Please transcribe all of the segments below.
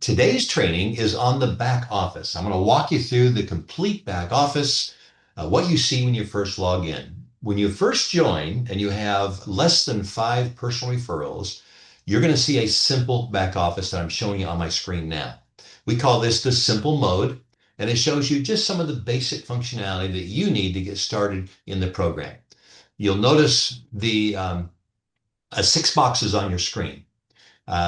Today's training is on the back office. I'm going to walk you through the complete back office, what you see when you first log in. When you first join and you have less than 5 personal referrals, you're going to see a simple back office that I'm showing you on my screen now. We call this the simple mode, and it shows you just some of the basic functionality that you need to get started in the program. You'll notice the 6 boxes on your screen.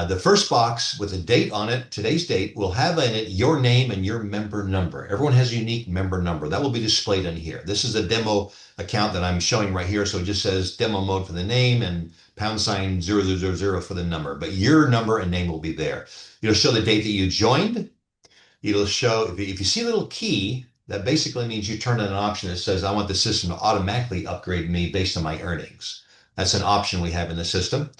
The first box with a date on it, today's date, will have in it your name and your member number. Everyone has a unique member number. That will be displayed in here. This is a demo account that I'm showing right here. So it just says demo mode for the name and #0000 for the number. But your number and name will be there. It'll show the date that you joined. It'll show, if you see a little key, that basically means you turn on an option that says, I want the system to automatically upgrade me based on my earnings. That's an option we have in the system.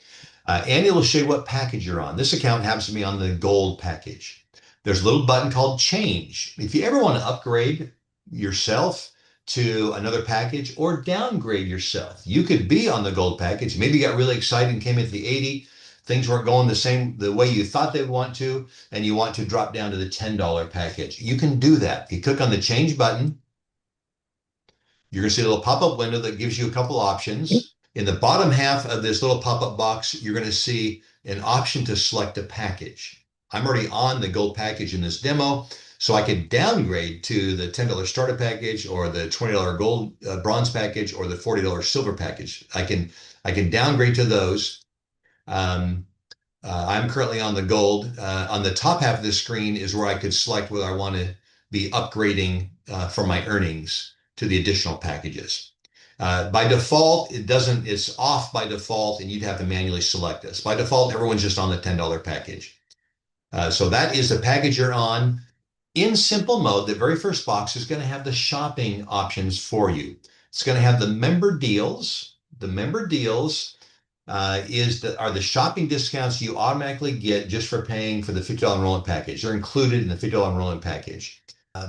And it'll show you what package you're on. This account happens to be on the gold package. There's a little button called change. If you ever want to upgrade yourself to another package or downgrade yourself, you could be on the gold package. Maybe you got really excited and came into the 80. Things weren't going the way you thought they'd want to, and you want to drop down to the $10 package. You can do that. If you click on the change button, you're going to see a little pop-up window that gives you a couple options. In the bottom half of this little pop-up box, you're going to see an option to select a package. I'm already on the gold package in this demo, so I could downgrade to the $10 starter package or the $20 gold bronze package or the $40 silver package. I can downgrade to those. I'm currently on the gold. On the top half of the screen is where I could select whether I want to be upgrading for my earnings to the additional packages. By default, it's off by default, and you'd have to manually select this. By default, everyone's just on the $10 package. So that is the package you're on. In simple mode, the very first box is going to have the shopping options for you. It's going to have the member deals. The member deals are the shopping discounts you automatically get just for paying for the $50 enrollment package. They're included in the $50 enrollment package.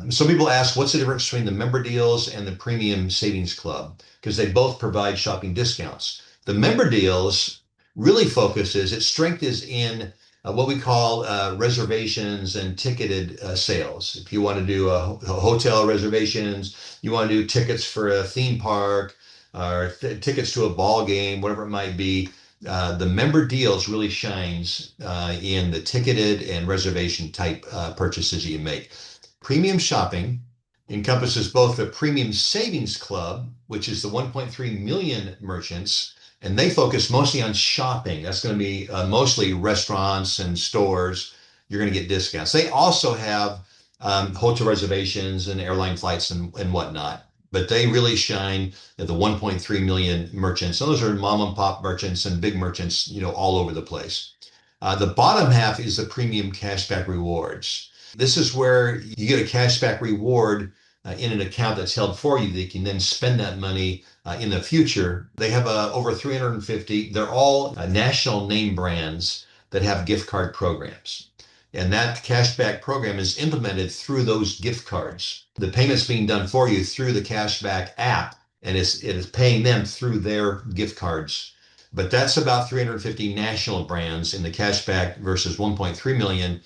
Some people ask, what's the difference between the member deals and the premium savings club? Because they both provide shopping discounts. The member deals really focuses, its strength is in what we call reservations and ticketed sales. If you want to do hotel reservations, you want to do tickets for a theme park, or tickets to a ball game, whatever it might be, the member deals really shines in the ticketed and reservation type purchases that you make. Premium shopping encompasses both the Premium Savings Club, which is the 1.3 million merchants, and they focus mostly on shopping. That's going to be mostly restaurants and stores. You're going to get discounts. They also have hotel reservations and airline flights and whatnot, but they really shine at the 1.3 million merchants. So those are mom and pop merchants and big merchants, all over the place. The bottom half is the Premium Cashback Rewards. This is where you get a cashback reward in an account that's held for you that you can then spend that money in the future. They have over 350. They're all national name brands that have gift card programs. And that cashback program is implemented through those gift cards. The payment's being done for you through the cashback app, and it is paying them through their gift cards. But that's about 350 national brands in the cashback versus 1.3 million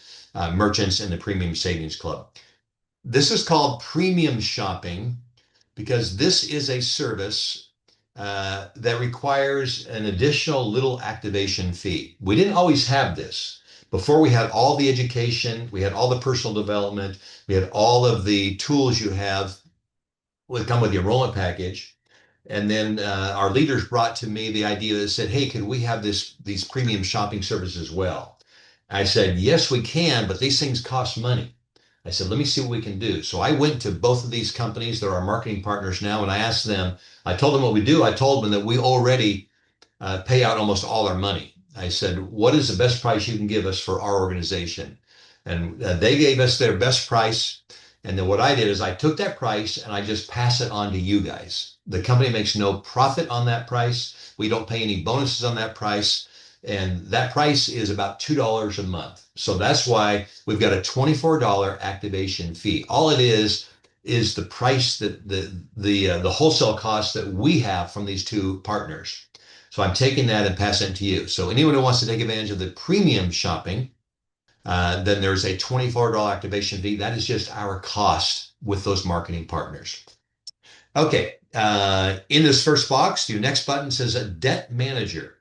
merchants in the Premium Savings Club. This is called premium shopping because this is a service that requires an additional little activation fee. We didn't always have this. Before, we had all the education, we had all the personal development, we had all of the tools you have would come with the enrollment package. And then our leaders brought to me the idea that said, hey, could we have these premium shopping services as well? I said, yes, we can, but these things cost money. I said, let me see what we can do. So I went to both of these companies. They're our marketing partners now. And I asked them, I told them what we do. I told them that we already pay out almost all our money. I said, what is the best price you can give us for our organization? And they gave us their best price. And then what I did is I took that price and I just pass it on to you guys. The company makes no profit on that price. We don't pay any bonuses on that price. And that price is about $2 a month. So that's why we've got a $24 activation fee. All it is the price that the wholesale cost that we have from these two partners. So I'm taking that and passing it to you. So anyone who wants to take advantage of the premium shopping, Then there's a $24 activation fee. That is just our cost with those marketing partners. Okay, in this first box, your next button says a debt manager.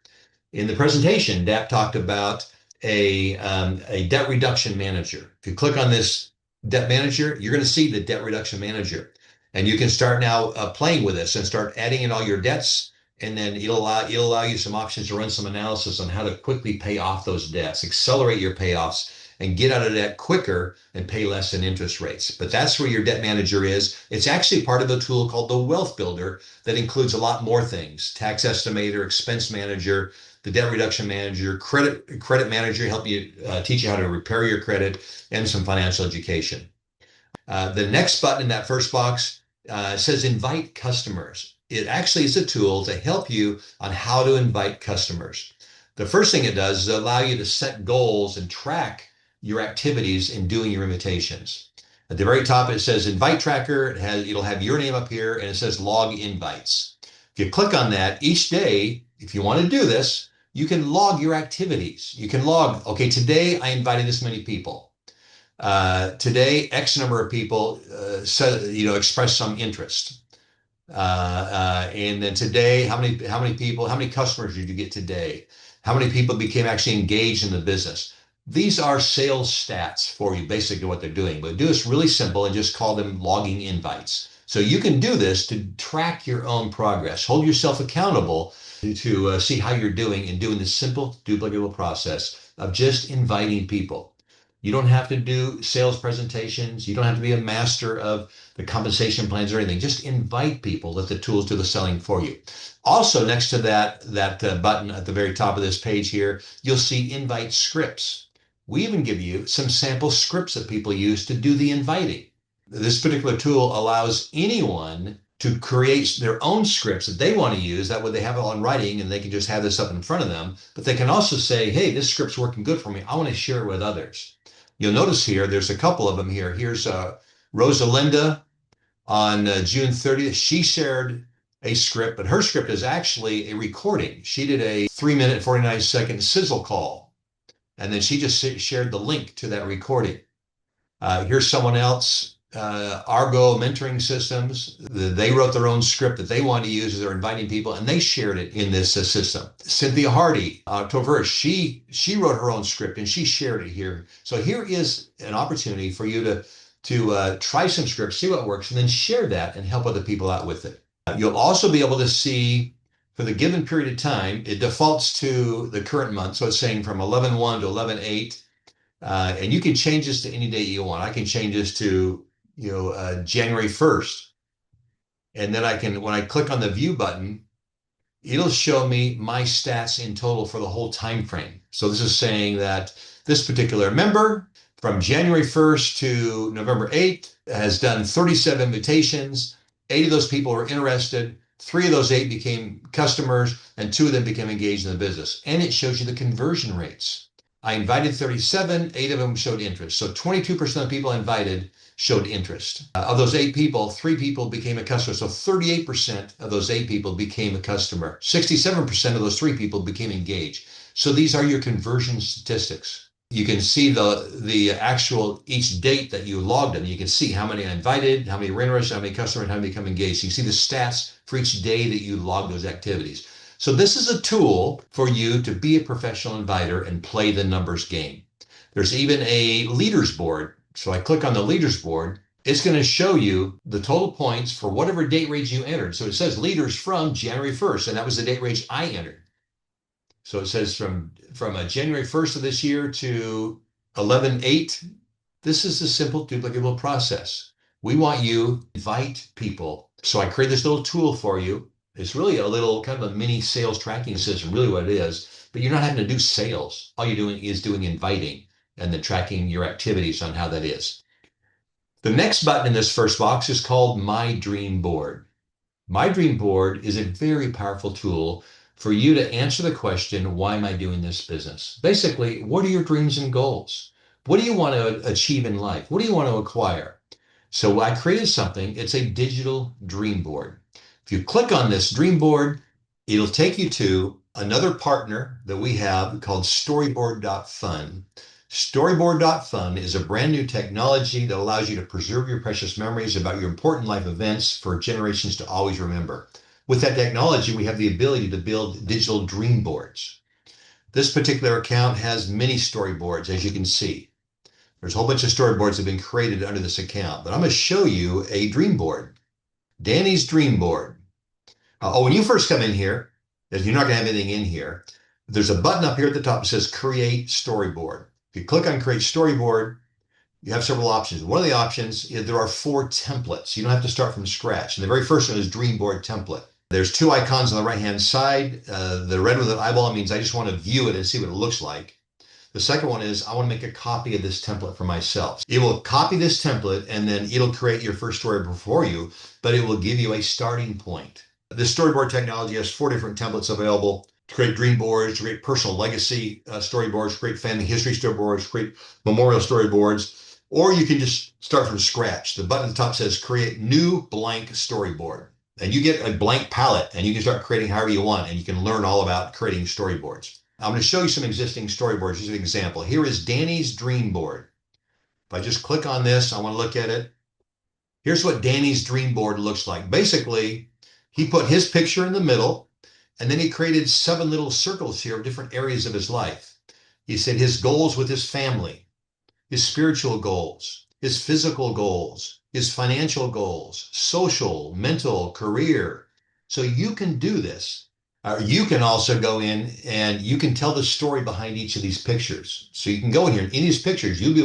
In the presentation, DAP talked about a debt reduction manager. If you click on this debt manager, you're going to see the debt reduction manager. And you can start now playing with this and start adding in all your debts. And then it'll allow you some options to run some analysis on how to quickly pay off those debts, accelerate your payoffs, and get out of debt quicker and pay less in interest rates. But that's where your debt manager is. It's actually part of a tool called the Wealth Builder that includes a lot more things: tax estimator, expense manager, the debt reduction manager, credit manager, help you teach you how to repair your credit, and some financial education. The next button in that first box says invite customers. It actually is a tool to help you on how to invite customers. The first thing it does is allow you to set goals and track your activities in doing your invitations. At the very top, it says invite tracker. It'll have your name up here, and it says log invites. If you click on that each day, if you want to do this, you can log your activities. You can log, okay, today I invited this many people. Today, X number of people express some interest. And then today, how many customers did you get today? How many people became actually engaged in the business? These are sales stats for you, basically what they're doing. But do this really simple and just call them logging invites. So you can do this to track your own progress. Hold yourself accountable to see how you're doing and doing this simple, duplicable process of just inviting people. You don't have to do sales presentations. You don't have to be a master of the compensation plans or anything. Just invite people. Let the tools do the selling for you. Also, next to that button at the very top of this page here, you'll see invite scripts. We even give you some sample scripts that people use to do the inviting. This particular tool allows anyone to create their own scripts that they want to use. That way they have it all in writing and they can just have this up in front of them. But they can also say, hey, this script's working good for me. I want to share it with others. You'll notice here, there's a couple of them here. Here's Rosalinda on June 30th. She shared a script, but her script is actually a recording. She did a 3-minute, 49-second sizzle call, and then she just shared the link to that recording. Here's someone else, Argo Mentoring Systems. They wrote their own script that they want to use as they're inviting people, and they shared it in this system. Cynthia Hardy, October 1st, she wrote her own script and she shared it here. So here is an opportunity for you to try some scripts, see what works, and then share that and help other people out with it. You'll also be able to see for the given period of time, it defaults to the current month. So it's saying from 11/1 to 11/8. And you can change this to any date you want. I can change this to January 1st. And then when I click on the view button, it'll show me my stats in total for the whole time frame. So this is saying that this particular member from January 1st to November 8th has done 37 invitations. 8 of those people were interested. 3 of those 8 became customers, and 2 of them became engaged in the business. And it shows you the conversion rates. I invited 37, 8 of them showed interest. So 22% of the people I invited showed interest. Of those 8 people, 3 people became a customer. So 38% of those 8 people became a customer. 67% of those 3 people became engaged. So these are your conversion statistics. You can see the actual each date that you logged in. You can see how many I invited, how many were interested, how many customers, how many become engaged. So you can see the stats for each day that you log those activities. So this is a tool for you to be a professional inviter and play the numbers game. There's even a leaders board. So I click on the leaders board. It's going to show you the total points for whatever date range you entered. So it says leaders from January 1st, and that was the date range I entered. So it says from January 1st of this year to 11/8. This is a simple duplicable process. We want you to invite people. So I create this little tool for you. It's really a little kind of a mini sales tracking system, really what it is, but you're not having to do sales. All you're doing is doing inviting and then tracking your activities on how that is. The next button in this first box is called My Dream Board. My Dream Board is a very powerful tool for you to answer the question, why am I doing this business? Basically, what are your dreams and goals? What do you want to achieve in life? What do you want to acquire? So I created something. It's a digital dream board. If you click on this dream board, it'll take you to another partner that we have called storyboard.fun. Storyboard.fun is a brand new technology that allows you to preserve your precious memories about your important life events for generations to always remember. With that technology, we have the ability to build digital dream boards. This particular account has many storyboards, as you can see. There's a whole bunch of storyboards that have been created under this account, but I'm going to show you a dream board. Danny's dream board. When you first come in here, you're not going to have anything in here. There's a button up here at the top that says Create Storyboard. If you click on Create Storyboard, you have several options. One of the options is there are 4 templates. You don't have to start from scratch. And the very first one is Dream Board Template. There's 2 icons on the right-hand side. The red with an eyeball means I just want to view it and see what it looks like. The second one is I want to make a copy of this template for myself. It will copy this template and then it'll create your first storyboard for you, but it will give you a starting point. This storyboard technology has 4 different templates available to create dream boards, to create personal legacy storyboards, create family history storyboards, create memorial storyboards, or you can just start from scratch. The button at the top says create new blank storyboard. And you get a blank palette and you can start creating however you want and you can learn all about creating storyboards. I'm going to show you some existing storyboards as an example. Here is Danny's dream board. If I just click on this, I want to look at it. Here's what Danny's dream board looks like. Basically, he put his picture in the middle, and then he created 7 little circles here of different areas of his life. He said his goals with his family, his spiritual goals, his physical goals, his financial goals, social, mental, career. So you can do this. You can also go in and you can tell the story behind each of these pictures. So you can go in here and in these pictures, you'll be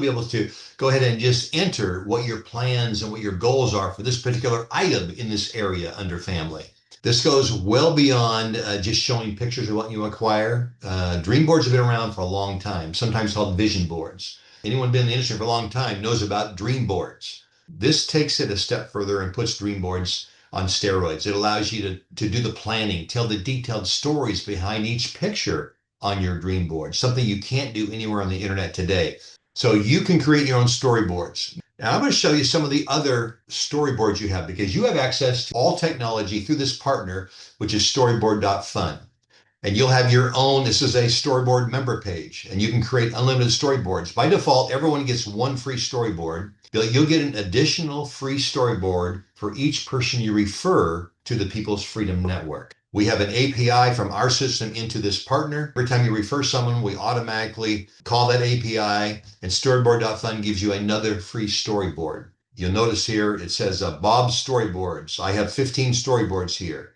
able to go ahead and just enter what your plans and what your goals are for this particular item in this area under family. This goes well beyond just showing pictures of what you acquire. Dream boards have been around for a long time, sometimes called vision boards. Anyone been in the industry for a long time knows about dream boards. This takes it a step further and puts dream boards on steroids. It allows you to do the planning, tell the detailed stories behind each picture on your dream board, something you can't do anywhere on the internet today. So you can create your own storyboards. Now I'm going to show you some of the other storyboards you have because you have access to all technology through this partner, which is storyboard.fun. And you'll have your own, this is a storyboard member page, and you can create unlimited storyboards. By default, everyone gets 1 free storyboard. You'll get an additional free storyboard for each person you refer to the People's Freedom Network. We have an API from our system into this partner. Every time you refer someone, we automatically call that API, and storyboard.fun gives you another free storyboard. You'll notice here it says Bob's Storyboards. I have 15 storyboards here.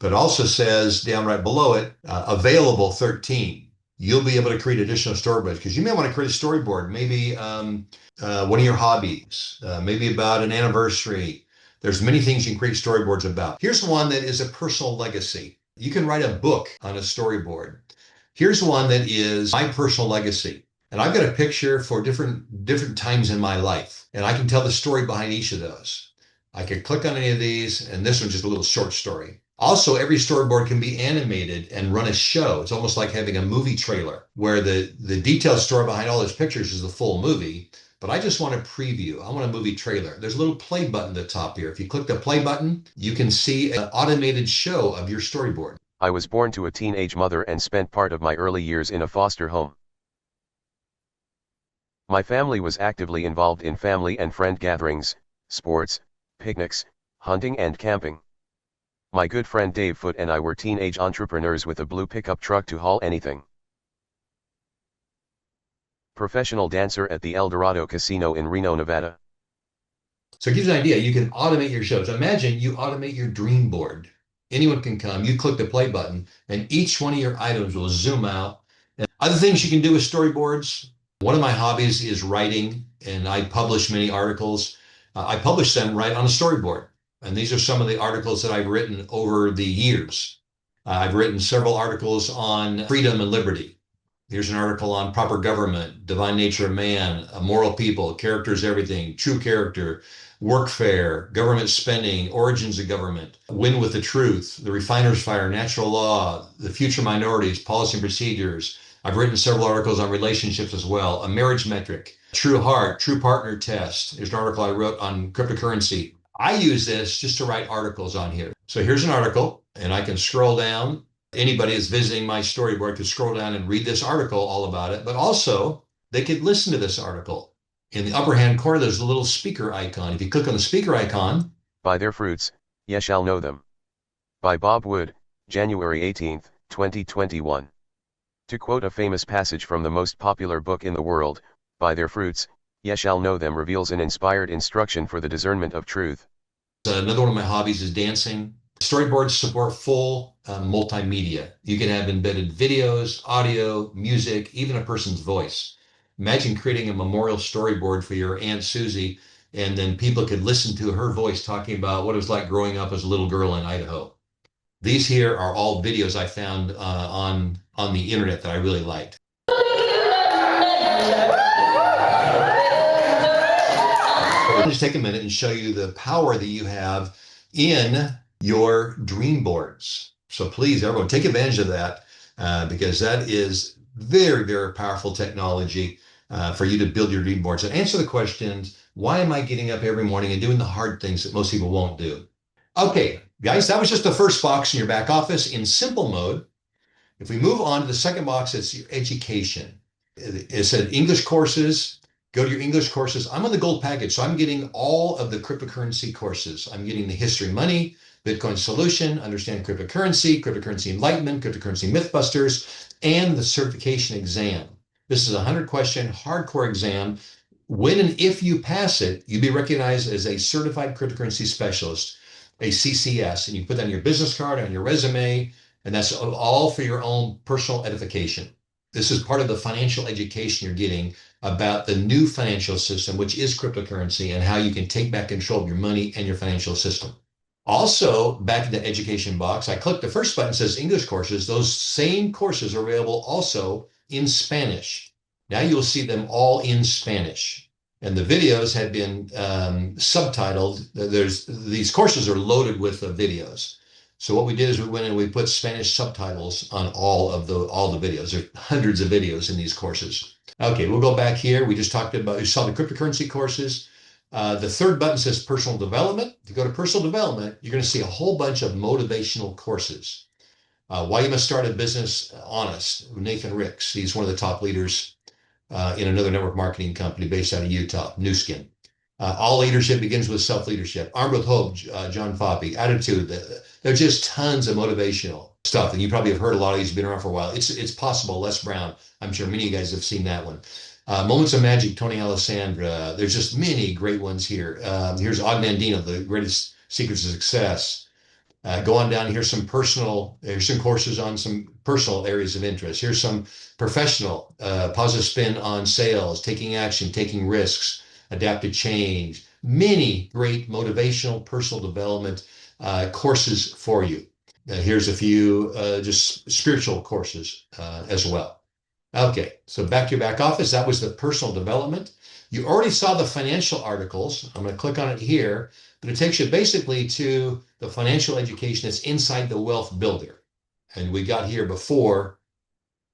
But it also says down right below it, available 13. You'll be able to create additional storyboards because you may want to create a storyboard, maybe one of your hobbies, maybe about an anniversary. There's many things you can create storyboards about. Here's one that is a personal legacy. You can write a book on a storyboard. Here's one that is my personal legacy. And I've got a picture for different times in my life. And I can tell the story behind each of those. I could click on any of these, and this one's just a little short story. Also, every storyboard can be animated and run a show. It's almost like having a movie trailer where the detailed story behind all those pictures is the full movie. But I just want a preview. I want a movie trailer. There's a little play button at the top here. If you click the play button, you can see an automated show of your storyboard. I was born to a teenage mother and spent part of my early years in a foster home. My family was actively involved in family and friend gatherings, sports, picnics, hunting and camping. My good friend Dave Foote and I were teenage entrepreneurs with a blue pickup truck to haul anything. Professional dancer at the El Dorado Casino in Reno, Nevada. So it gives you an idea. You can automate your shows. Imagine you automate your dream board. Anyone can come, you click the play button, and each one of your items will zoom out. And other things you can do with storyboards. One of my hobbies is writing, and I publish many articles. I publish them right on a storyboard. And these are some of the articles that I've written over the years. I've written several articles on freedom and liberty. Here's an article on proper government, divine nature of man, moral people, character is everything, true character, workfare, government spending, origins of government, win with the truth, the refiner's fire, natural law, the future minorities, policy and procedures. I've written several articles on relationships as well, a marriage metric, true heart, true partner test. There's an article I wrote on cryptocurrency. I use this just to write articles on here. So here's an article, and I can scroll down. Anybody that's visiting my storyboard can scroll down and read this article all about it. But also, they could listen to this article. In the upper hand corner, there's a little speaker icon. If you click on the speaker icon, By their fruits, ye shall know them. By Bob Wood, January 18, 2021. To quote a famous passage from the most popular book in the world, By their fruits, ye shall know them reveals an inspired instruction for the discernment of truth. another one of my hobbies is dancing. Storyboards support full multimedia. You can have embedded videos, audio, music, even a person's voice. Imagine creating a memorial storyboard for your Aunt Susie, and then people could listen to her voice talking about what it was like growing up as a little girl in Idaho. These here are all videos I found on the internet that I really liked. I'll just take a minute and show you the power that you have in your dream boards. So please, everyone, take advantage of that because that is very, very powerful technology for you to build your dream boards and answer the questions. Why am I getting up every morning and doing the hard things that most people won't do? Okay, guys, that was just the first box in your back office in simple mode. If we move on to the second box, it's your education. It said English courses. Go to your English courses. I'm on the gold package, so I'm getting all of the cryptocurrency courses. I'm getting the history of money, Bitcoin solution, understand cryptocurrency, cryptocurrency enlightenment, cryptocurrency mythbusters, and the certification exam. This is a 100-question hardcore exam. When and if you pass it, you'll be recognized as a certified cryptocurrency specialist, a CCS, and you put that on your business card, on your resume, and that's all for your own personal edification. This is part of the financial education you're getting about the new financial system, which is cryptocurrency, and how you can take back control of your money and your financial system. Also, back in the education box, I clicked the first button that says English courses. Those same courses are available also in Spanish. Now you'll see them all in Spanish. And the videos had been subtitled. These courses are loaded with videos. So what we did is we went and we put Spanish subtitles on all the videos. There's hundreds of videos in these courses. Okay, we'll go back here. We just talked about, you saw the cryptocurrency courses. The third button says personal development. If you go to personal development, you're going to see a whole bunch of motivational courses. Why you must start a business honest. Nathan Ricks, he's one of the top leaders in another network marketing company based out of Utah, Nu Skin. All leadership begins with self-leadership. Armed with Hope, John Foppy. Attitude. There's just tons of motivational stuff, and you probably have heard a lot of these. Been around for a while. It's possible. Les Brown. I'm sure many of you guys have seen that one. Moments of Magic. Tony Alessandra. There's just many great ones here. Here's Og Mandino, the greatest secrets of success. Go on down. Here's some courses on some personal areas of interest. Here's some professional, positive spin on sales, taking action, taking risks, adapt to change. Many great motivational personal development courses for you. Here's a few just spiritual courses as well. Okay, so back to your back office. That was the personal development. You already saw the financial articles. I'm going to click on it here, but it takes you basically to the financial education that's inside the wealth builder. And we got here before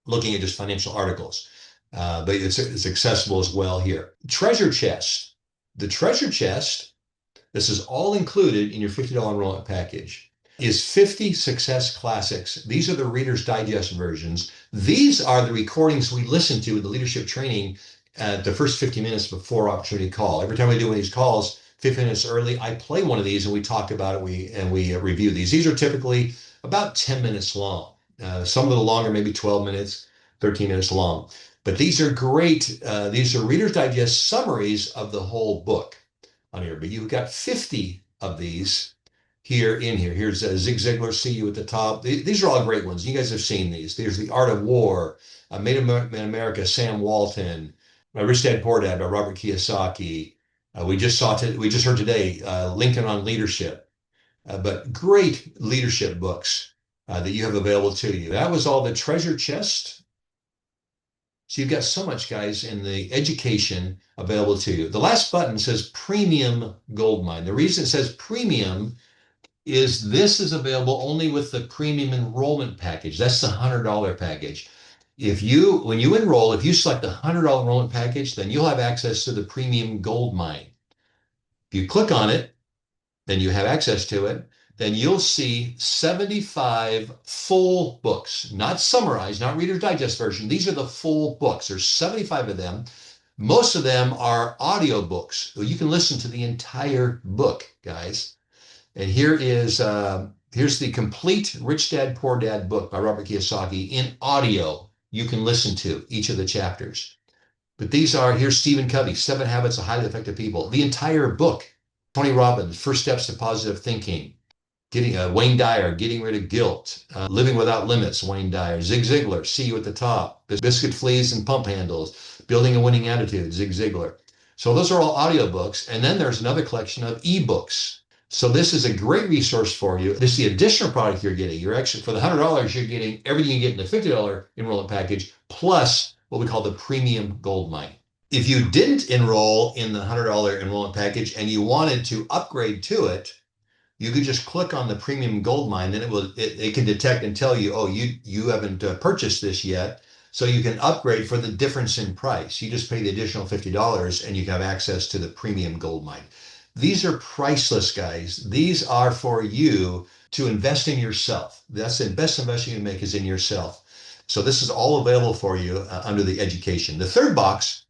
looking at just financial articles, but it's accessible as well here. Treasure chest. The treasure chest, this is all included in your $50 enrollment package, is 50 success classics. These are the Reader's Digest versions. These are the recordings we listen to in the leadership training the first 50 minutes before opportunity call. Every time we do one of these calls, 50 minutes early, I play one of these and we talk about it. We review these. These are typically about 10 minutes long. Some a little longer, maybe 12 minutes, 13 minutes long. But these are great. These are Reader's Digest summaries of the whole book on here. But you've got 50 of these here in here. Here's Zig Ziglar, See You at the Top. These are all great ones. You guys have seen these. There's The Art of War, Made in America, Sam Walton, Rich Dad Poor Dad by Robert Kiyosaki. We just heard today, Lincoln on Leadership. But great leadership books that you have available to you. That was all the treasure chest. So you've got so much, guys, in the education available to you. The last button says Premium Goldmine. The reason it says Premium is this is available only with the premium enrollment package. That's the $100 package. When you enroll, if you select the $100 enrollment package, then you'll have access to the Premium Goldmine. If you click on it, then you have access to it. then you'll see 75 full books, not summarized, not Reader's Digest version. These are the full books. There's 75 of them. Most of them are audio books. So you can listen to the entire book, guys. And here's the complete Rich Dad Poor Dad book by Robert Kiyosaki in audio. You can listen to each of the chapters. But here's Stephen Covey, Seven Habits of Highly Effective People, the entire book. Tony Robbins, First Steps to Positive Thinking. Wayne Dyer, Getting Rid of Guilt. Living Without Limits, Wayne Dyer. Zig Ziglar, See You at the Top. Biscuit Fleas and Pump Handles. Building a Winning Attitude, Zig Ziglar. So those are all audiobooks. And then there's another collection of ebooks. So this is a great resource for you. This is the additional product you're getting. You're actually, for the $100, you're getting everything you get in the $50 enrollment package, plus what we call the premium gold mine. If you didn't enroll in the $100 enrollment package and you wanted to upgrade to it, you could just click on the premium gold mine. Then it can detect and tell you, oh, you haven't purchased this yet. So you can upgrade for the difference in price. You just pay the additional $50 and you can have access to the premium gold mine. These are priceless, guys. These are for you to invest in yourself. That's the best investment you can make is in yourself. So this is all available for you under the education. The third box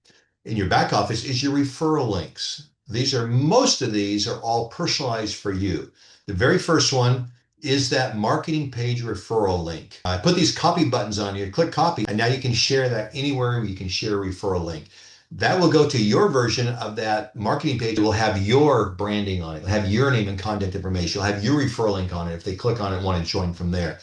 in your back office is your referral links. Most of these are all personalized for you. The very first one is that marketing page referral link. I put these copy buttons on you, click copy, and now you can share that anywhere you can share a referral link. That will go to your version of that marketing page. It will have your branding on it. It'll have your name and contact information. It'll have your referral link on it if they click on it and want to join from there.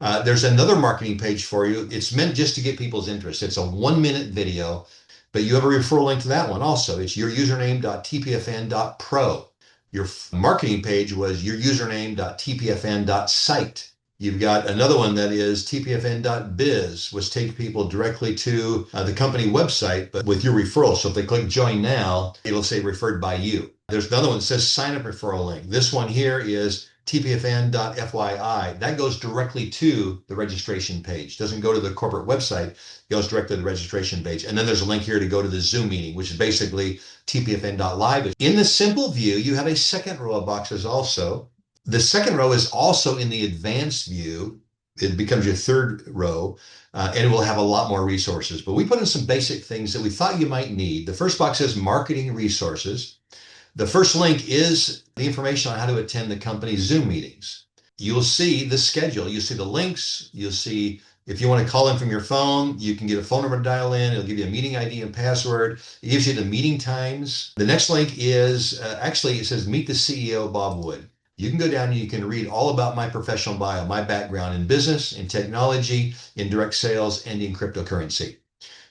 There's another marketing page for you. It's meant just to get people's interest. It's a 1-minute video, but you have a referral link to that one also. It's your username.tpfn.pro. Your marketing page was your username.tpfn.site. You've got another one that is tpfn.biz, which takes people directly to the company website, but with your referral. So if they click join now, it'll say referred by you. There's another one that says sign up referral link. This one here is tpfn.fyi. That goes directly to the registration page. Doesn't go to the corporate website, it goes directly to the registration page. And then there's a link here to go to the Zoom meeting, which is basically tpfn.live. In the simple view, you have a second row of boxes also. The second row is also in the advanced view. It becomes your third row, and it will have a lot more resources. But we put in some basic things that we thought you might need. The first box says marketing resources. The first link is the information on how to attend the company's Zoom meetings. You'll see the schedule. You'll see the links. You'll see if you want to call in from your phone, you can get a phone number to dial in. It'll give you a meeting ID and password. It gives you the meeting times. The next link is actually, it says meet the CEO, Bob Wood. You can go down and you can read all about my professional bio, my background in business, in technology, in direct sales, and in cryptocurrency.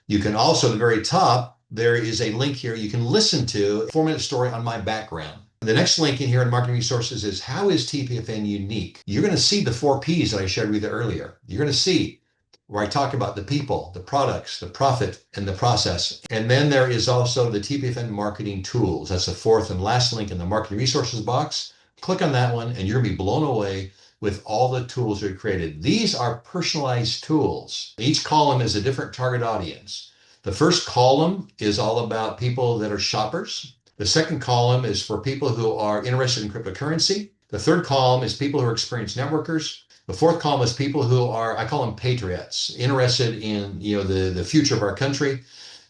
You can also, at the very top, there is a link here you can listen to a 4-minute story on my background. The next link in here in marketing resources is how is TPFN unique? You're going to see the 4 Ps that I shared with you earlier. You're going to see where I talk about the people, the products, the profit, and the process. And then there is also the TPFN marketing tools. That's the fourth and last link in the marketing resources box. Click on that one and you're going to be blown away with all the tools we created. These are personalized tools. Each column is a different target audience. The first column is all about people that are shoppers. The second column is for people who are interested in cryptocurrency. The third column is people who are experienced networkers. The fourth column is people who are, I call them patriots, interested in the future of our country.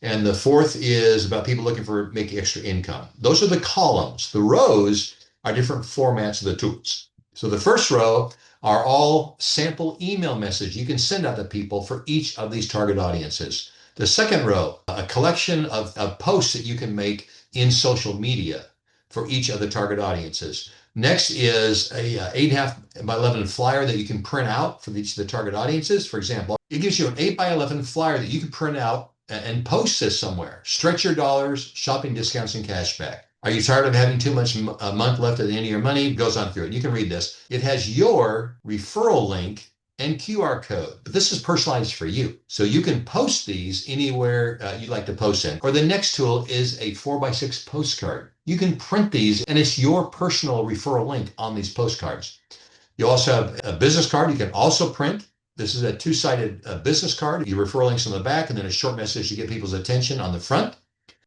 And the fourth is about people looking for making extra income. Those are the columns. The rows are different formats of the tools. So the first row are all sample email messages you can send out to people for each of these target audiences. The second row, a collection of posts that you can make in social media for each of the target audiences. Next is a 8.5 by 11 flyer that you can print out for each of the target audiences. For example, it gives you an 8 by 11 flyer that you can print out and post this somewhere. Stretch your dollars, shopping discounts, and cash back. Are you tired of having too much a month left at the end of your money? It goes on through it. You can read this. It has your referral link and QR code. But this is personalized for you. So you can post these anywhere you'd like to post in. Or the next tool is a 4x6 postcard. You can print these and it's your personal referral link on these postcards. You also have a business card you can also print. This is a 2-sided business card. Your referral links on the back and then a short message to get people's attention on the front.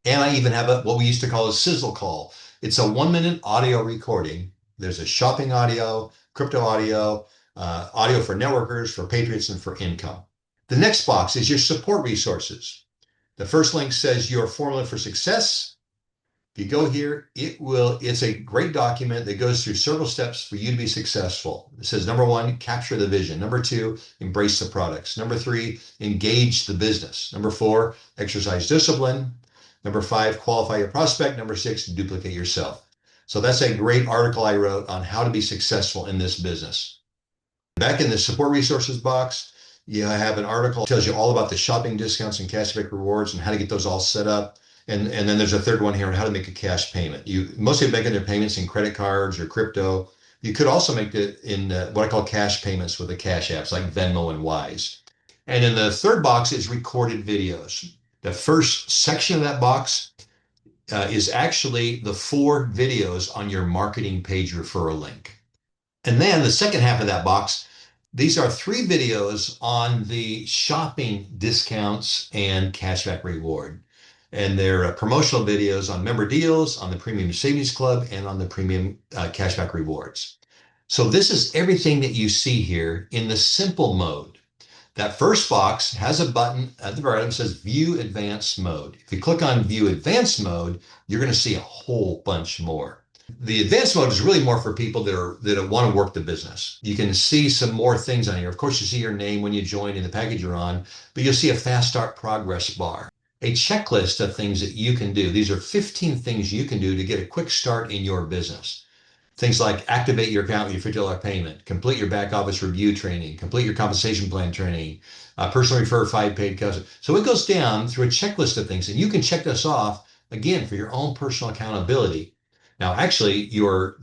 And I even have what we used to call a sizzle call. It's a 1-minute audio recording There's a shopping audio, crypto audio, audio for networkers, for patriots, and for income. The next box is your support resources. The first link says your formula for success. If you go here, it's a great document that goes through several steps for you to be successful. It says number one, capture the vision. Number two, embrace the products. Number three, engage the business. Number four, exercise discipline. Number five, qualify your prospect. Number six, duplicate yourself. So that's a great article I wrote on how to be successful in this business. Back in the support resources box, you have an article that tells you all about the shopping discounts and cashback rewards and how to get those all set up. And then there's a third one here on how to make a cash payment. You mostly making their payments in credit cards or crypto. You could also make it in what I call cash payments with the cash apps like Venmo and Wise. And in the third box is recorded videos. The first section of that box is actually the 4 videos on your marketing page referral link. And then the second half of that box, these are 3 videos on the shopping discounts and cashback reward. And they're promotional videos on member deals, on the Premium Savings Club, and on the Premium Cashback Rewards. So this is everything that you see here in the simple mode. That first box has a button at the bottom that says View Advanced Mode. If you click on View Advanced Mode, you're going to see a whole bunch more. The advanced mode is really more for people that want to work the business. You can see some more things on here. Of course, you see your name when you join in the package you're on, but you'll see a fast start progress bar, a checklist of things that you can do. These are 15 things you can do to get a quick start in your business. Things like activate your account with your $50 payment, complete your back office review training, complete your compensation plan training, personally refer 5 paid customers. So it goes down through a checklist of things, and you can check this off again for your own personal accountability. Now, actually, your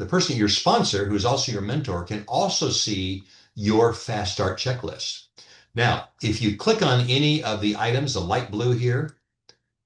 sponsor, who is also your mentor, can also see your fast start checklist. Now, if you click on any of the items, the light blue here,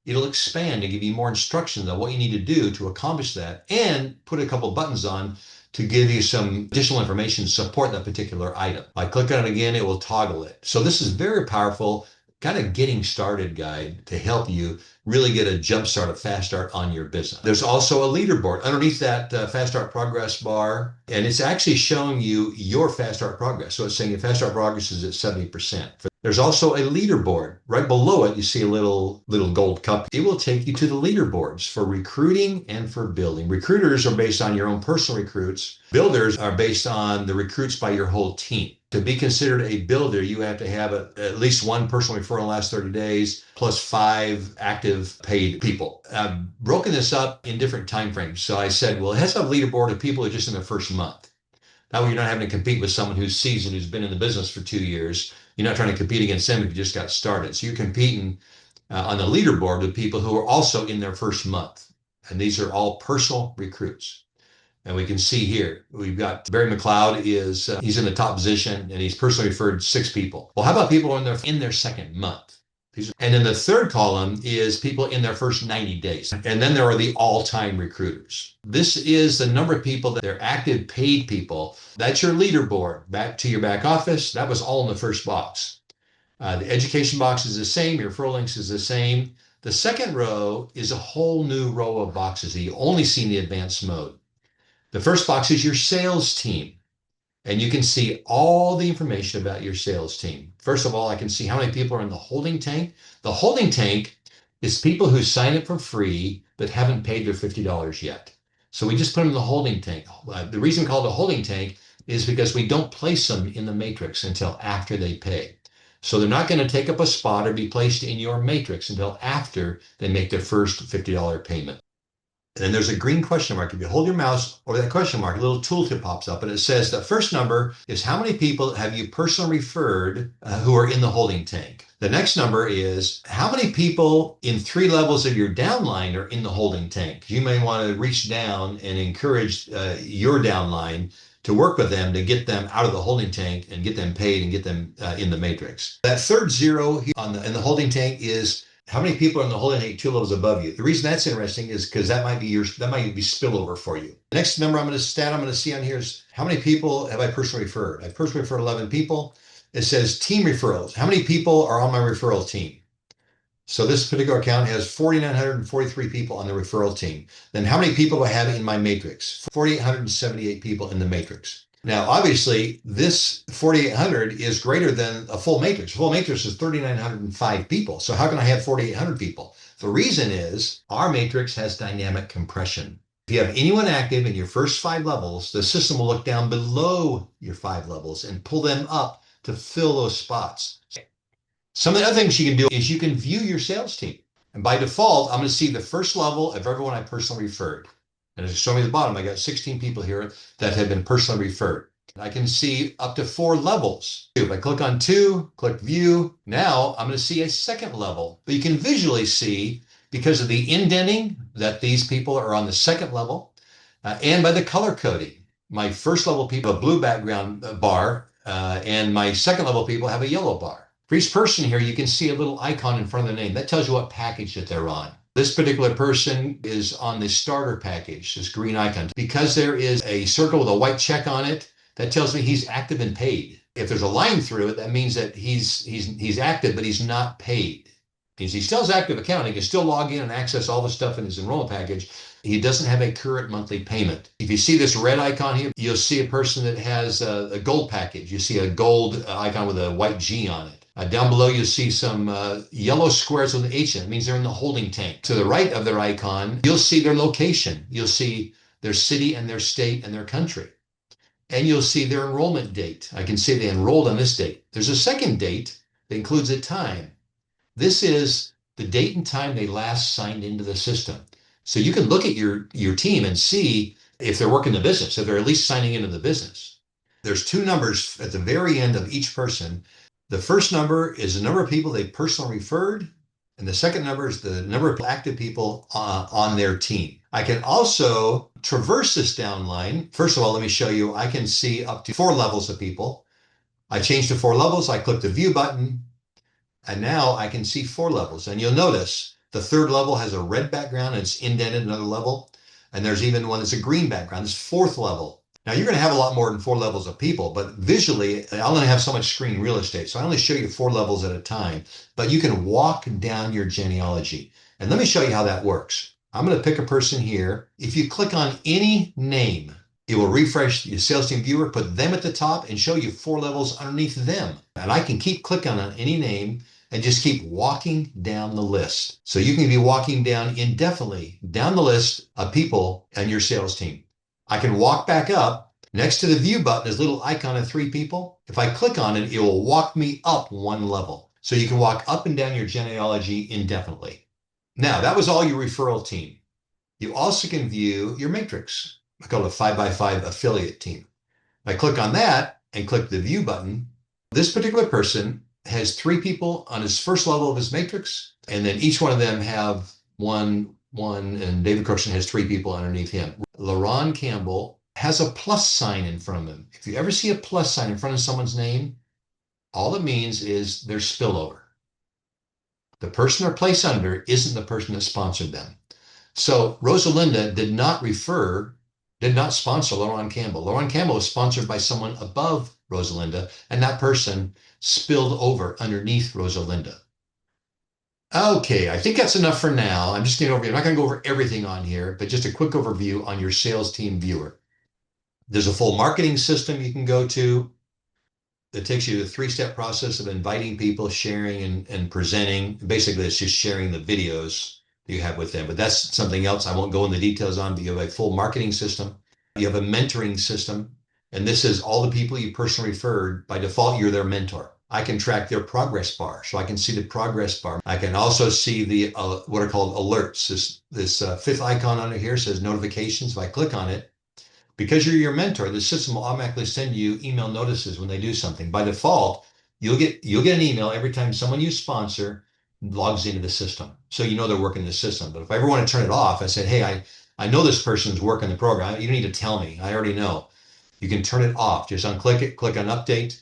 it'll expand and give you more instructions on what you need to do to accomplish that and put a couple buttons on to give you some additional information to support that particular item. I click on it again, it will toggle it. So this is very powerful, kind of getting started guide to help you really get a jump start, a fast start on your business. There's also a leaderboard underneath that fast start progress bar, and it's actually showing you your fast start progress. So it's saying your fast start progress is at 70%. There's also a leaderboard. Right below it, you see a little gold cup. It will take you to the leaderboards for recruiting and for building. Recruiters are based on your own personal recruits. Builders are based on the recruits by your whole team. To be considered a builder, you have to have at least 1 personal referral in the last 30 days, plus 5 active paid people. I've broken this up in different time frames. So I said, well, it has to have a leaderboard of people just in their first month. That way you're not having to compete with someone who's seasoned, who's been in the business for 2 years. You're not trying to compete against them if you just got started. So you're competing on the leaderboard with people who are also in their first month. And these are all personal recruits. And we can see here, we've got Barry McLeod he's in the top position and he's personally referred 6 people. Well, how about people in their second month? And then the third column is people in their first 90 days. And then there are the all-time recruiters. This is the number of people that they're active paid people. That's your leaderboard. Back to your back office. That was all in the first box. The education box is the same. Your referral links is the same. The second row is a whole new row of boxes that you only see in the advanced mode. The first box is your sales team. And you can see all the information about your sales team. First of all, I can see how many people are in the holding tank. The holding tank is people who sign up for free but haven't paid their $50 yet. So we just put them in the holding tank. The reason called a holding tank is because we don't place them in the matrix until after they pay. So they're not going to take up a spot or be placed in your matrix until after they make their first $50 payment. And then there's a green question mark. If you hold your mouse over that question mark, a little tooltip pops up and it says the first number is how many people have you personally referred who are in the holding tank. The next number is how many people in 3 levels of your downline are in the holding tank. You may want to reach down and encourage your downline to work with them to get them out of the holding tank and get them paid and get them in the matrix. That third zero in the holding tank is how many people are in the holding tank 2 levels above you. The reason that's interesting is because that might be spillover for you. The next number I'm going to see on here is how many people have I personally referred? I've personally referred 11 people. It says team referrals. How many people are on my referral team? So this particular account has 4,943 people on the referral team. Then how many people do I have in my matrix? 4,878 people in the matrix. Now, obviously, this 4,800 is greater than a full matrix. A full matrix is 3,905 people. So how can I have 4,800 people? The reason is our matrix has dynamic compression. If you have anyone active in your first 5 levels, the system will look down below your 5 levels and pull them up to fill those spots. Some of the other things you can do is you can view your sales team. And by default, I'm going to see the first level of everyone I personally referred. And as you show me the bottom, I got 16 people here that have been personally referred. I can see up to 4 levels. If I click on 2, click view, now I'm going to see a second level. But you can visually see, because of the indenting, that these people are on the second level, and by the color coding. My first level people have a blue background bar, and my second level people have a yellow bar. For each person here, you can see a little icon in front of the name. That tells you what package that they're on. This particular person is on the starter package, this green icon. Because there is a circle with a white check on it, that tells me he's active and paid. If there's a line through it, that means that he's active, but he's not paid. Because he still has active account, he can still log in and access all the stuff in his enrollment package. He doesn't have a current monthly payment. If you see this red icon here, you'll see a person that has a gold package. You see a gold icon with a white G on it. Down below, you'll see some yellow squares with an H in it. It means they're in the holding tank. To the right of their icon, you'll see their location. You'll see their city and their state and their country. And you'll see their enrollment date. I can see they enrolled on this date. There's a second date that includes a time. This is the date and time they last signed into the system. So you can look at your team and see if they're working the business, if they're at least signing into the business. There's 2 numbers at the very end of each person. The first number is the number of people they personally referred, and the second number is the number of active people on their team. I can also traverse this down line. First of all, let me show you. I can see up to 4 levels of people. I change to 4 levels. I click the view button. And now I can see 4 levels. And you'll notice the third level has a red background and it's indented another level. And there's even one that's a green background. This 4th level. Now you're going to have a lot more than 4 levels of people, but visually, I only have so much screen real estate. So I only show you 4 levels at a time, but you can walk down your genealogy. And let me show you how that works. I'm going to pick a person here. If you click on any name, it will refresh your sales team viewer, put them at the top, and show you 4 levels underneath them. And I can keep clicking on any name and just keep walking down the list. So you can be walking down indefinitely down the list of people and your sales team. I can walk back up. Next to the view button is a little icon of 3 people. If I click on it, it will walk me up 1 level. So you can walk up and down your genealogy indefinitely. Now, that was all your referral team. You also can view your matrix. I call it a 5x5 affiliate team. I click on that and click the view button. This particular person has 3 people on his first level of his matrix, and then each one of them have one, and David Crookson has 3 people underneath him. LaRon Campbell has a plus sign in front of him. If you ever see a plus sign in front of someone's name, all it means is there's spillover. The person they're placed under isn't the person that sponsored them. So Rosalinda did not sponsor LaRon Campbell. LaRon Campbell was sponsored by someone above Rosalinda, and that person spilled over underneath Rosalinda. Okay, I think that's enough for now. I'm just going over. I'm not going to go over everything on here, but just a quick overview on your sales team viewer. There's a full marketing system you can go to that takes you to the 3-step process of inviting people, sharing, and presenting. Basically, it's just sharing the videos you have with them, but that's something else I won't go into details on. But you have a full marketing system. You have a mentoring system, and this is all the people you personally referred. By default, you're their mentor. I can track their progress bar, so I can see the progress bar. I can also see the what are called alerts. This 5th icon on it here says notifications. If I click on it, because you're your mentor, the system will automatically send you email notices when they do something. By default, you'll get an email every time someone you sponsor logs into the system. So you know they're working the system. But if I ever want to turn it off, I said, hey, I know this person's working the program. You don't need to tell me. I already know. You can turn it off. Just unclick it, click on update,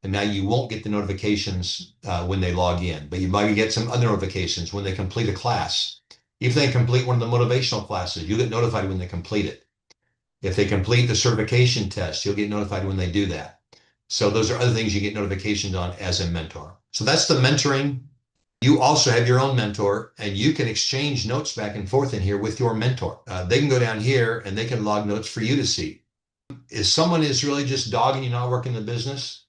and now you won't get the notifications when they log in. But you might get some other notifications when they complete a class. If they complete one of the motivational classes, you get notified when they complete it. If they complete the certification test, you'll get notified when they do that. So those are other things you get notifications on as a mentor. So that's the mentoring. You also have your own mentor, and you can exchange notes back and forth in here with your mentor. They can go down here and they can log notes for you to see. If someone is really just dogging you, not working the business,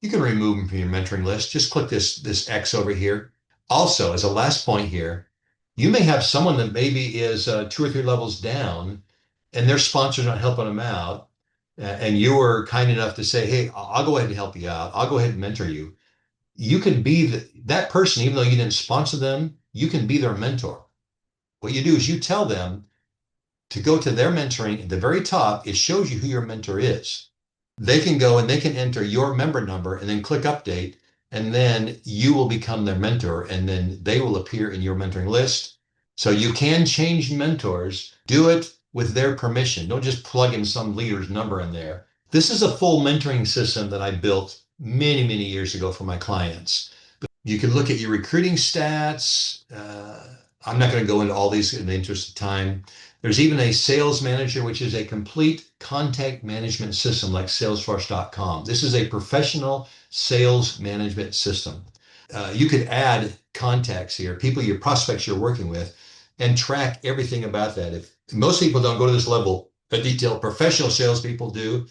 you can remove them from your mentoring list. Just click this X over here. Also, as a last point here, you may have someone that maybe is 2 or 3 levels down, and their sponsor's not helping them out, and you were kind enough to say, "Hey, I'll go ahead and help you out. I'll go ahead and mentor you." You can be that person, even though you didn't sponsor them. You can be their mentor. What you do is you tell them to go to their mentoring at the very top. It shows you who your mentor is. They can go and they can enter your member number and then click update, and then you will become their mentor, and then they will appear in your mentoring list. So you can change mentors. Do it with their permission. Don't just plug in some leader's number in there. This is a full mentoring system that I built many, many years ago for my clients. You can look at your recruiting stats. I'm not going to go into all these in the interest of time. There's even a sales manager, which is a complete contact management system like Salesforce.com. This is a professional sales management system. You could add contacts here, people, your prospects you're working with, and track everything about that. If most people don't go to this level of detail, professional salespeople do.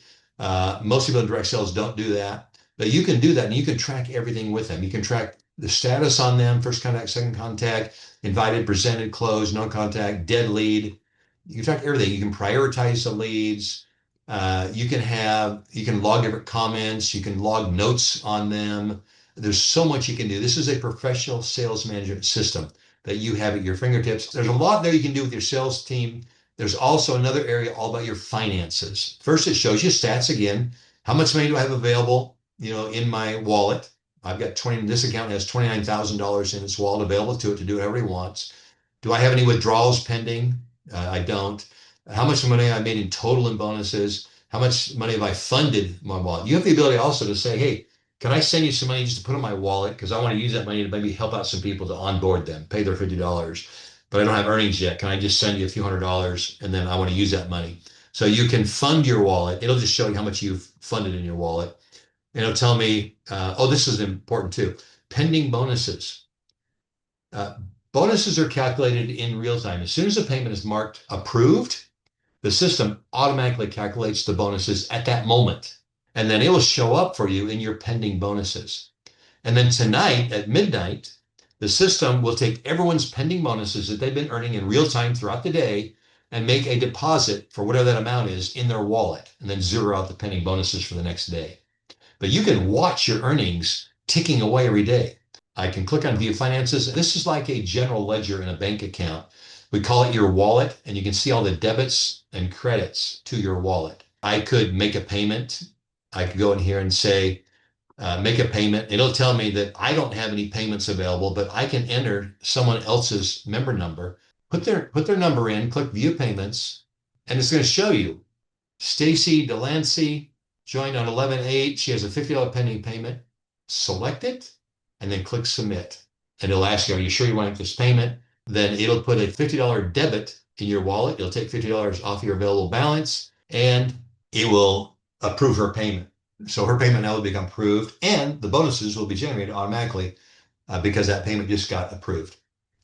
Most people in direct sales don't do that, but you can do that, and you can track everything with them. You can track the status on them, first contact, second contact, invited, presented, closed, no contact, dead lead. You can track everything. You can prioritize the leads. You can log different comments. You can log notes on them. There's so much you can do. This is a professional sales management system that you have at your fingertips. There's a lot there you can do with your sales team. There's also another area all about your finances. First, it shows you stats again. How much money do I have available, in my wallet? I've got 20, this account has $29,000 in its wallet available to it to do whatever he wants. Do I have any withdrawals pending? I don't. How much money I made in total in bonuses? How much money have I funded my wallet? You have the ability also to say, hey, can I send you some money just to put in my wallet? Because I want to use that money to maybe help out some people to onboard them, pay their $50, but I don't have earnings yet. Can I just send you a few $100s and then I want to use that money? So you can fund your wallet. It'll just show you how much you've funded in your wallet. And it'll tell me, oh, this is important too, pending bonuses. Uh, Bonuses are calculated in real time. As soon as a payment is marked approved, the system automatically calculates the bonuses at that moment. And then it will show up for you in your pending bonuses. And then tonight at midnight, the system will take everyone's pending bonuses that they've been earning in real time throughout the day and make a deposit for whatever that amount is in their wallet, and then zero out the pending bonuses for the next day. But you can watch your earnings ticking away every day. I can click on view finances. This is like a general ledger in a bank account. We call it your wallet, and you can see all the debits and credits to your wallet. I could make a payment. I could go in here and say, make a payment. It'll tell me that I don't have any payments available, but I can enter someone else's member number, put their number in, click view payments, and it's going to show you Stacy Delancey joined on 11/8. She has a $50 pending payment. Select it and then click submit. And it'll ask you, are you sure you want to make this payment? Then it'll put a $50 debit in your wallet. It'll take $50 off your available balance, and it will approve her payment. So her payment now will become approved, and the bonuses will be generated automatically because that payment just got approved.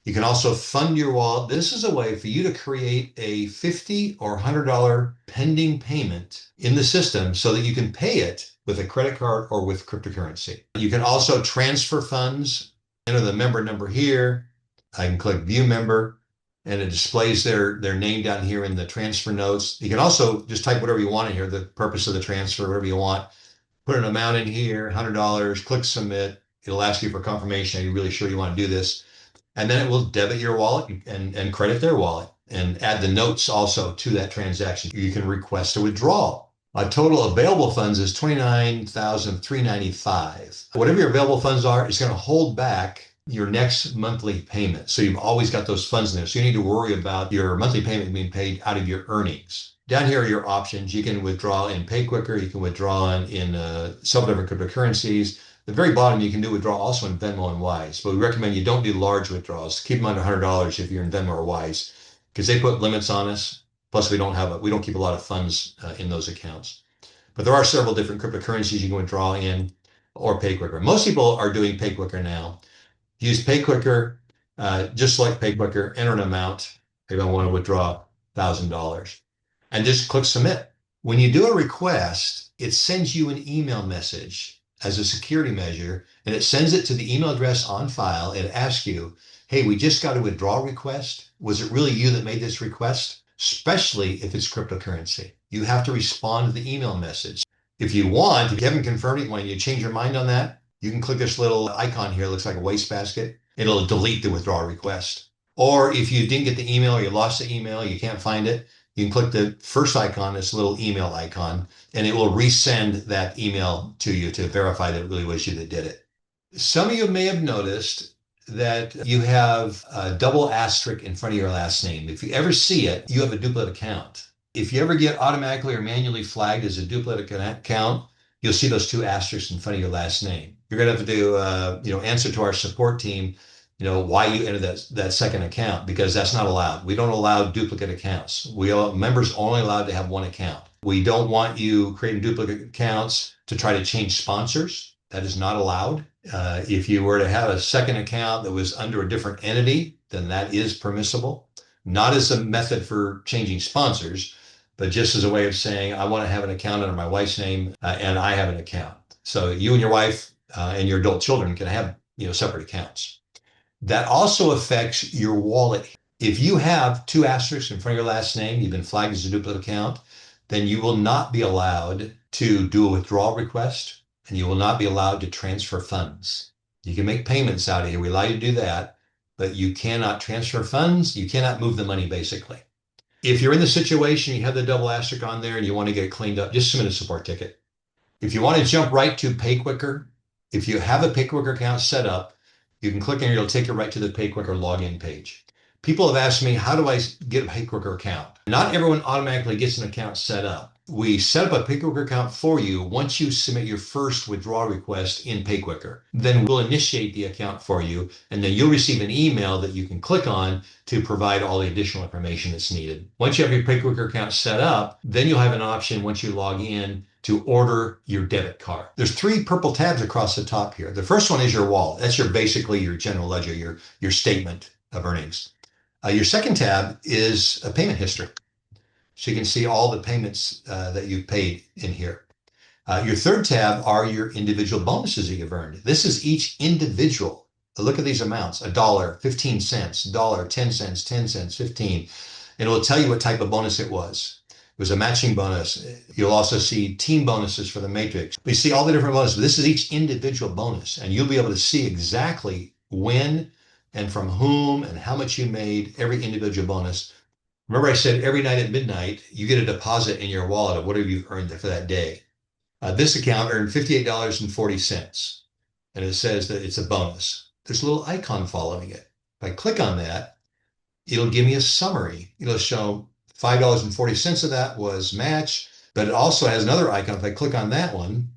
You can also fund your wallet. This is a way for you to create a $50 or $100 pending payment in the system so that you can pay it with a credit card or with cryptocurrency. You can also transfer funds, enter the member number here. I can click view member, and it displays their name down here in the transfer notes. You can also just type whatever you want in here, the purpose of the transfer, whatever you want. Put an amount in here, $100, click submit. It'll ask you for confirmation. Are you really sure you want to do this? And then it will debit your wallet and credit their wallet and add the notes also to that transaction. You can request a withdrawal. Total available funds is $29,395. Whatever your available funds are, it's going to hold back your next monthly payment. So you've always got those funds in there. So you need to worry about your monthly payment being paid out of your earnings. Down here are your options. You can withdraw in Pay Quicker. You can withdraw in several different cryptocurrencies. The very bottom, you can do withdrawal also in Venmo and Wise, but we recommend you don't do large withdrawals. Keep them under $100 if you're in Venmo or Wise, because they put limits on us. Plus, we don't keep a lot of funds in those accounts. But there are several different cryptocurrencies you can withdraw in or Pay Quicker. Most people are doing Pay Quicker now. Use PayQuicker, just select PayQuicker, enter an amount. Maybe I want to withdraw $1,000 and just click submit. When you do a request, it sends you an email message as a security measure, and it sends it to the email address on file. It asks you, hey, we just got a withdrawal request. Was it really you that made this request? Especially if it's cryptocurrency. You have to respond to the email message. If you want, if you haven't confirmed it, when you change your mind on that, you can click this little icon here. It looks like a wastebasket. It'll delete the withdrawal request. Or if you didn't get the email or you lost the email, you can't find it, you can click the first icon, this little email icon, and it will resend that email to you to verify that it really was you that did it. Some of you may have noticed that you have a double asterisk in front of your last name. If you ever see it, you have a duplicate account. If you ever get automatically or manually flagged as a duplicate account, you'll see those two asterisks in front of your last name. You're going to have to do, answer to our support team, why you entered that second account, because that's not allowed. We don't allow duplicate accounts. Members are only allowed to have one account. We don't want you creating duplicate accounts to try to change sponsors. That is not allowed. If you were to have a second account that was under a different entity, then that is permissible. Not as a method for changing sponsors, but just as a way of saying, I want to have an account under my wife's name and I have an account. So you and your wife and your adult children can have separate accounts. That also affects your wallet. If you have two asterisks in front of your last name, you've been flagged as a duplicate account, then you will not be allowed to do a withdrawal request and you will not be allowed to transfer funds. You can make payments out of here. We allow you to do that, but you cannot transfer funds. You cannot move the money, basically. If you're in the situation, you have the double asterisk on there and you want to get it cleaned up, just submit a support ticket. If you want to jump right to PayQuicker, if you have a PayQuicker account set up, you can click in here, it'll take you right to the PayQuicker login page. People have asked me, how do I get a PayQuicker account? Not everyone automatically gets an account set up. We set up a PayQuicker account for you once you submit your first withdrawal request in PayQuicker. Then we'll initiate the account for you, and then you'll receive an email that you can click on to provide all the additional information that's needed. Once you have your PayQuicker account set up, then you'll have an option once you log in to order your debit card. There's three purple tabs across the top here. The first one is your wallet. That's basically your general ledger, your statement of earnings. Your second tab is a payment history. So you can see all the payments that you've paid in here. Your third tab are your individual bonuses that you've earned. This is each individual. Look at these amounts: $1, 15 cents, $1, 10 cents, 10 cents, 15. And it will tell you what type of bonus it was. It was a matching bonus. You'll also see team bonuses for the matrix. We see all the different bonuses. This is each individual bonus, and you'll be able to see exactly when and from whom and how much you made every individual bonus. Remember I said every night at midnight, you get a deposit in your wallet of whatever you've earned for that day. This account earned $58.40, and it says that it's a bonus. There's a little icon following it. If I click on that, it'll give me a summary. It'll show $5.40 of that was match, but it also has another icon. If I click on that one,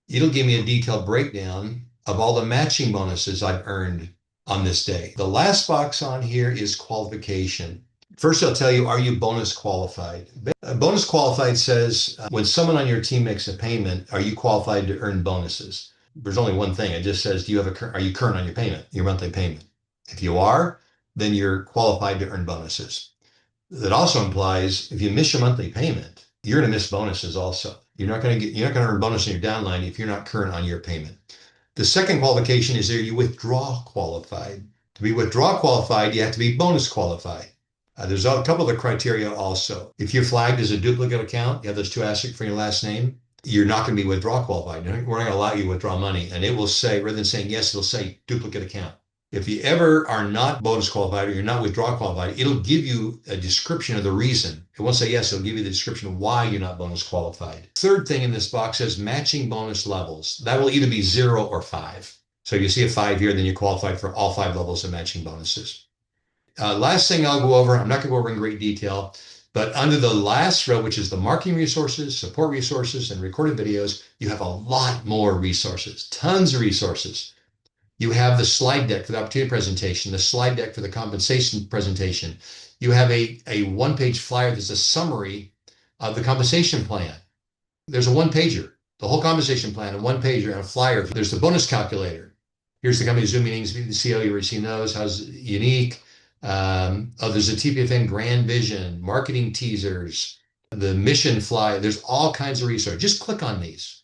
it'll give me a detailed breakdown of all the matching bonuses I've earned on this day. The last box on here is qualification. First, I'll tell you, are you bonus qualified? Bonus qualified says when someone on your team makes a payment, are you qualified to earn bonuses? There's only one thing. It just says, are you current on your payment, your monthly payment? If you are, then you're qualified to earn bonuses. That also implies if you miss your monthly payment, you're going to miss bonuses also. You're not going to earn bonus in your downline if you're not current on your payment. The second qualification is, are you withdrawal qualified? To be withdrawal qualified, you have to be bonus qualified. There's a couple of the criteria also. If you're flagged as a duplicate account, you have those two asterisks for your last name, you're not going to be withdrawal qualified. We're not going to allow you to withdraw money. And it will say, rather than saying yes, it'll say duplicate account. If you ever are not bonus qualified or you're not withdrawal qualified, it'll give you a description of the reason. It won't say yes, it'll give you the description of why you're not bonus qualified. Third thing in this box says matching bonus levels. That will either be 0 or 5. So you see a 5 here, then you're qualified for all 5 levels of matching bonuses. Last thing I'll go over, I'm not going to go over in great detail, but under the last row, which is the marketing resources, support resources, and recorded videos, you have a lot more resources, tons of resources. You have the slide deck for the opportunity presentation, the slide deck for the compensation presentation. You have a one-page flyer that's a summary of the compensation plan. There's a one-pager, the whole compensation plan, a one-pager and a flyer. There's the bonus calculator. Here's the company Zoom meetings, the CEO, you already seen those. How's unique? Oh, there's a TPFN grand vision, marketing teasers, the mission fly. There's all kinds of research. Just click on these.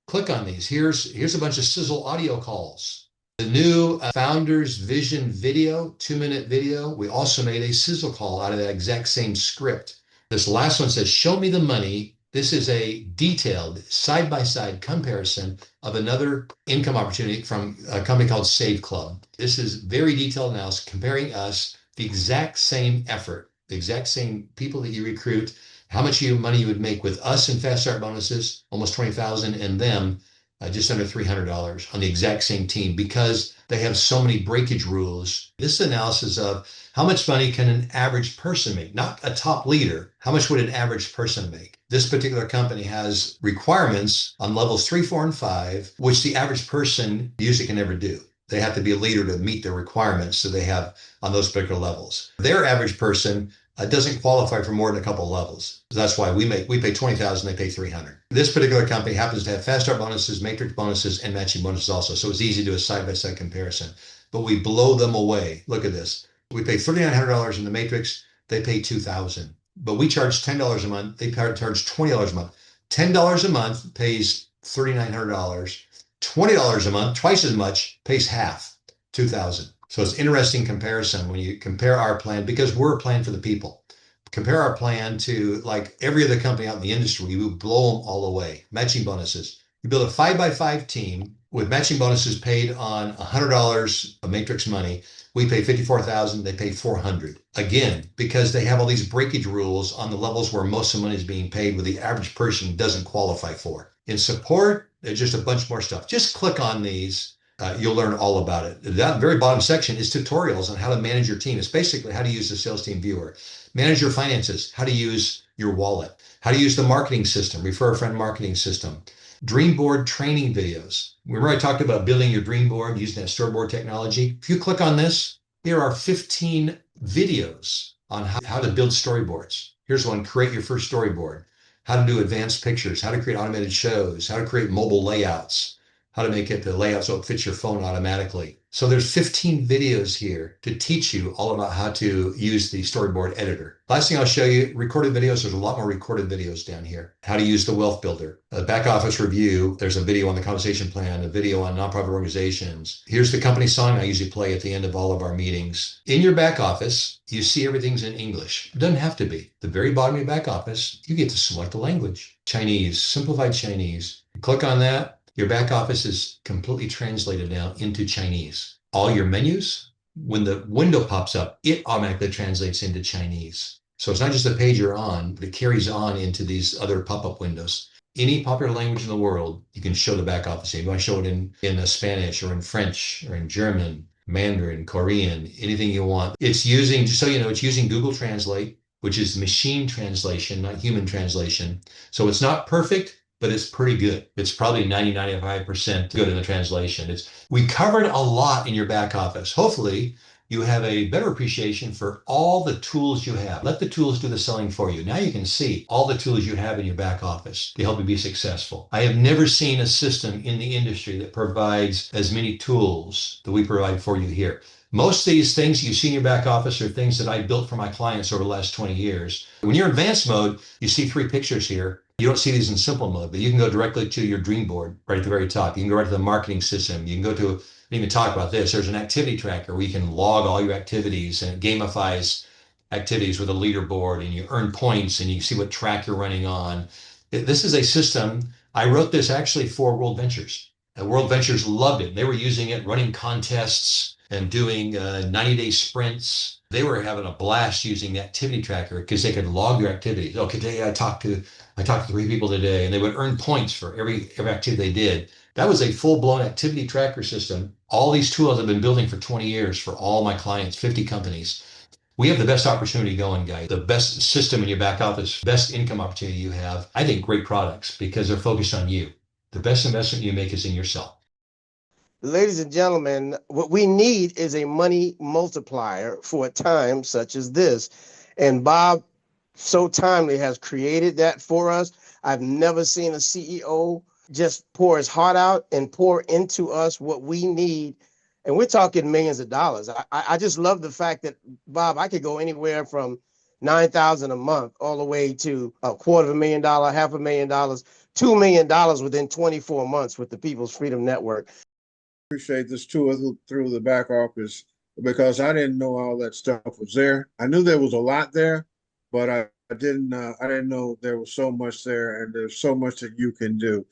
Click on these. Here's a bunch of sizzle audio calls. The new founder's vision video, 2-minute video. We also made a sizzle call out of that exact same script. This last one says, show me the money. This is a detailed side-by-side comparison of another income opportunity from a company called Save Club. This is very detailed analysis comparing us, the exact same effort, the exact same people that you recruit, how much money you would make with us in fast start bonuses, almost 20,000, and them just under $300 on the exact same team because they have so many breakage rules. This analysis of how much money can an average person make, not a top leader. How much would an average person make? This particular company has requirements on levels 3, 4, and 5, which the average person usually can never do. They have to be a leader to meet the requirements that they have on those particular levels. Their average person doesn't qualify for more than a couple of levels. So that's why we pay 20,000, they pay 300. This particular company happens to have fast start bonuses, matrix bonuses, and matching bonuses also. So it's easy to do a side-by-side comparison. But we blow them away. Look at this. We pay $3,900 in the matrix, they pay 2,000. But we charge $10 a month, they charge $20 a month. $10 a month pays $3,900. $20 a month, twice as much, pays half, 2,000. So it's interesting comparison when you compare our plan because we're a plan for the people. Compare our plan to like every other company out in the industry, you blow them all away. Matching bonuses. You build a 5x5 team with matching bonuses paid on $100 of matrix money. We pay 54,000, they pay 400. Again, because they have all these breakage rules on the levels where most of the money is being paid, where the average person doesn't qualify for. In support, there's just a bunch more stuff. Just click on these. You'll learn all about it. That very bottom section is tutorials on how to manage your team. It's basically how to use the sales team viewer, manage your finances, how to use your wallet, how to use the marketing system, refer a friend marketing system, dream board training videos. Remember I talked about building your dream board using that storyboard technology? If you click on this, here are 15 videos on how to build storyboards. Here's one, create your first storyboard, how to do advanced pictures, how to create automated shows, how to create mobile layouts, how to make it the layout so it fits your phone automatically. So there's 15 videos here to teach you all about how to use the storyboard editor. Last thing I'll show you, recorded videos. There's a lot more recorded videos down here. How to use the wealth builder. Back office review. There's a video on the compensation plan, a video on nonprofit organizations. Here's the company song I usually play at the end of all of our meetings. In your back office, you see everything's in English. It doesn't have to be. At the very bottom of your back office, you get to select the language. Chinese, simplified Chinese. You click on that. Your back office is completely translated now into Chinese. All your menus, when the window pops up, it automatically translates into Chinese. So it's not just the page you're on, but it carries on into these other pop-up windows. Any popular language in the world, you can show the back office. You want to show it in Spanish or in French or in German, Mandarin, Korean, anything you want. It's using, just so you know, it's using Google Translate, which is machine translation, not human translation. So it's not perfect, but it's pretty good. It's probably 95% good in the translation. We covered a lot in your back office. Hopefully, you have a better appreciation for all the tools you have. Let the tools do the selling for you. Now you can see all the tools you have in your back office to help you be successful. I have never seen a system in the industry that provides as many tools that we provide for you here. Most of these things you see in your back office are things that I built for my clients over the last 20 years. When you're in advanced mode, you see 3 pictures here. You don't see these in simple mode, but you can go directly to your dream board right at the very top. You can go right to the marketing system. You can go to, I didn't even talk about this. There's an activity tracker where you can log all your activities and it gamifies activities with a leaderboard and you earn points and you see what track you're running on. This is a system. I wrote this actually for World Ventures. World Ventures loved it. They were using it, running contests and doing 90-day sprints. They were having a blast using the activity tracker because they could log their activities. Oh, today I talked to 3 people today, and they would earn points for every activity they did. That was a full-blown activity tracker system. All these tools I've been building for 20 years for all my clients, 50 companies. We have the best opportunity going, guys. The best system in your back office, best income opportunity you have. I think great products because they're focused on you. The best investment you make is in yourself. Ladies and gentlemen, what we need is a money multiplier for a time such as this. And Bob so timely has created that for us. I've never seen a CEO just pour his heart out and pour into us what we need and we're talking millions of dollars. I just love the fact that, Bob, I could go anywhere from 9,000 a month all the way to $250,000, $500,000, $2 million within 24 months with the People's Freedom Network. Appreciate this tour through the back office because I didn't know all that stuff was there. I knew there was a lot there, but I didn't know there was so much there, and there's so much that you can do.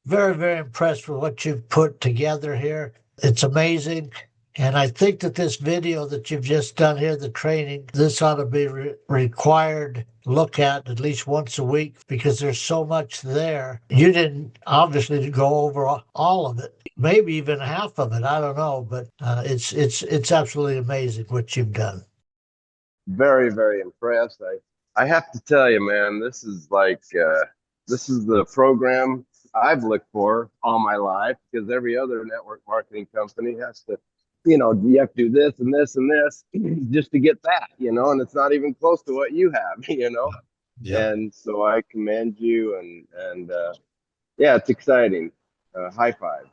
Very, very impressed with what you've put together here. It's amazing. And I think that this video that you've just done here, the training, this ought to be required look at least once a week because there's so much there. You didn't obviously go over all of it, maybe even half of it. I don't know, but it's absolutely amazing what you've done. Very, very impressed. I have to tell you, man, this is this is the program I've looked for all my life because every other network marketing company has to, you have to do this and this and this just to get that, and it's not even close to what you have, Yeah. And so I commend you and yeah, it's exciting. High five.